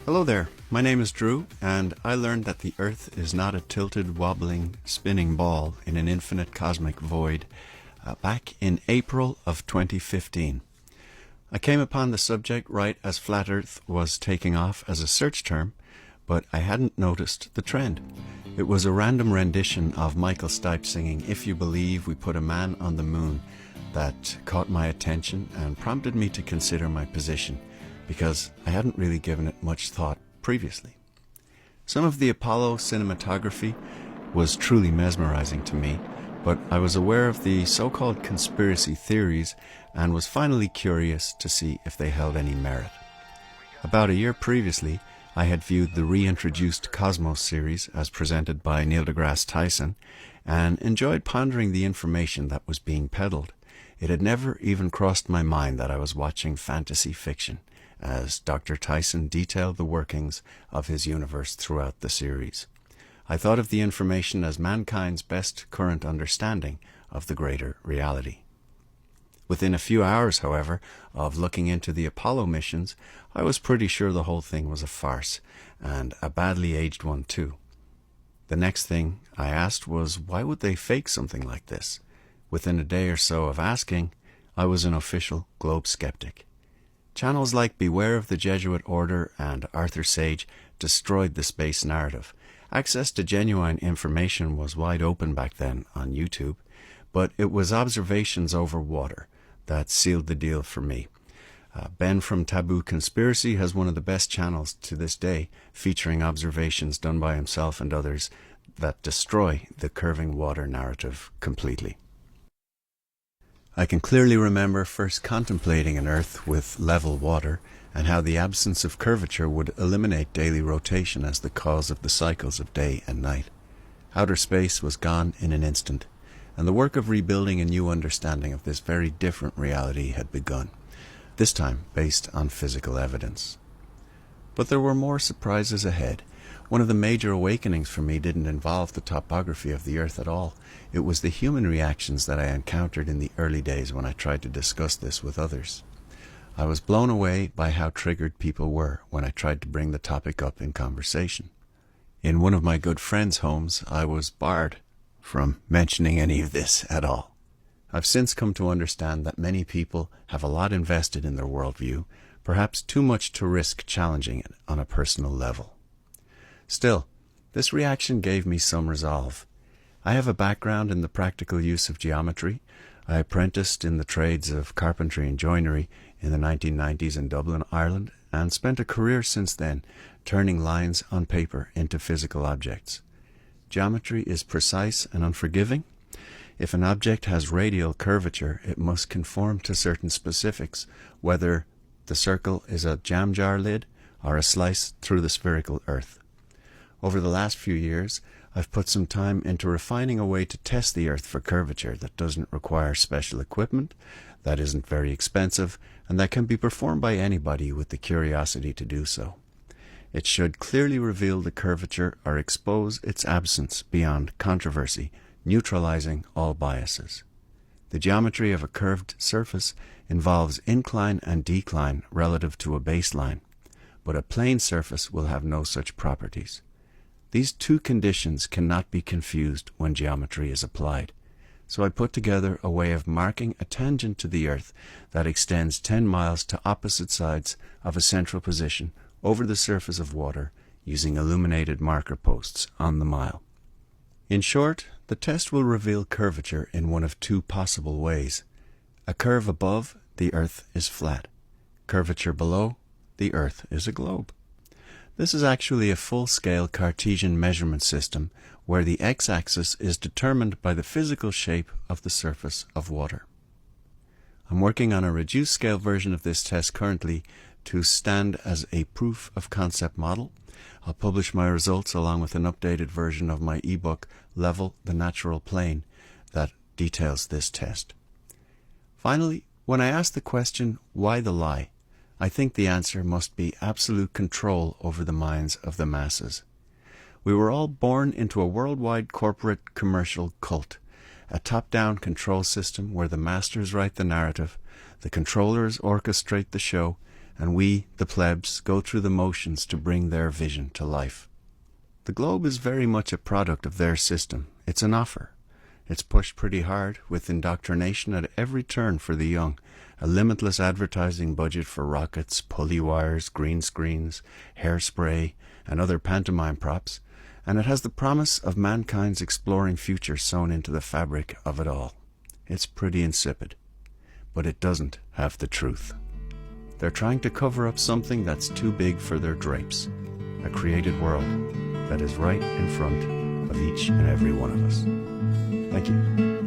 Hello there, my name is Drew, and I learned that the Earth is not a tilted, wobbling, spinning ball in an infinite cosmic void back in April of 2015. I came upon the subject right as Flat Earth was taking off as a search term, but I hadn't noticed the trend. It was a random rendition of Michael Stipe singing "If You Believe We Put a Man on the Moon" that caught my attention and prompted me to consider my position, because I hadn't really given it much thought previously. Some of the Apollo cinematography was truly mesmerizing to me, but I was aware of the so-called conspiracy theories and was finally curious to see if they held any merit. About a year previously, I had viewed the reintroduced Cosmos series as presented by Neil deGrasse Tyson and enjoyed pondering the information that was being peddled. It had never even crossed my mind that I was watching fantasy fiction, as Dr. Tyson detailed the workings of his universe throughout the series. I thought of the information as mankind's best current understanding of the greater reality. Within a few hours, however, of looking into the Apollo missions, I was pretty sure the whole thing was a farce, and a badly aged one too. The next thing I asked was, why would they fake something like this? Within a day or so of asking, I was an official globe skeptic. Channels like Beware of the Jesuit Order and Arthur Sage destroyed the space narrative. Access to genuine information was wide open back then on YouTube, but it was observations over water that sealed the deal for me. Ben from Taboo Conspiracy has one of the best channels to this day, featuring observations done by himself and others that destroy the curving water narrative completely. I can clearly remember first contemplating an Earth with level water and how the absence of curvature would eliminate daily rotation as the cause of the cycles of day and night. Outer space was gone in an instant, and the work of rebuilding a new understanding of this very different reality had begun, this time based on physical evidence. But there were more surprises ahead. One of the major awakenings for me didn't involve the topography of the Earth at all. It was the human reactions that I encountered in the early days when I tried to discuss this with others. I was blown away by how triggered people were when I tried to bring the topic up in conversation. In one of my good friends' homes, I was barred from mentioning any of this at all. I've since come to understand that many people have a lot invested in their worldview, perhaps too much to risk challenging it on a personal level. Still, this reaction gave me some resolve. I have a background in the practical use of geometry. I apprenticed in the trades of carpentry and joinery in the 1990s in Dublin, Ireland, and spent a career since then turning lines on paper into physical objects. Geometry is precise and unforgiving. If an object has radial curvature, it must conform to certain specifics, whether the circle is a jam jar lid or a slice through the spherical Earth. Over the last few years, I've put some time into refining a way to test the Earth for curvature that doesn't require special equipment, that isn't very expensive, and that can be performed by anybody with the curiosity to do so. It should clearly reveal the curvature or expose its absence beyond controversy, neutralizing all biases. The geometry of a curved surface involves incline and decline relative to a baseline, but a plane surface will have no such properties. These two conditions cannot be confused when geometry is applied. So I put together a way of marking a tangent to the Earth that extends 10 miles to opposite sides of a central position over the surface of water using illuminated marker posts on the mile. In short, the test will reveal curvature in one of two possible ways. A curve above, the Earth is flat. Curvature below, the Earth is a globe. This is actually a full-scale Cartesian measurement system where the x-axis is determined by the physical shape of the surface of water. I'm working on a reduced-scale version of this test currently to stand as a proof of concept model. I'll publish my results along with an updated version of my ebook, Level the Natural Plane, that details this test. Finally, when I ask the question, why the lie? I think the answer must be absolute control over the minds of the masses. We were all born into a worldwide corporate commercial cult, a top-down control system where the masters write the narrative, the controllers orchestrate the show, and we, the plebs, go through the motions to bring their vision to life. The Globe is very much a product of their system. It's an offer. It's pushed pretty hard, with indoctrination at every turn for the young, a limitless advertising budget for rockets, pulley wires, green screens, hairspray, and other pantomime props, and it has the promise of mankind's exploring future sewn into the fabric of it all. It's pretty insipid, but it doesn't have the truth. They're trying to cover up something that's too big for their drapes, a created world that is right in front of each and every one of us. Thank you.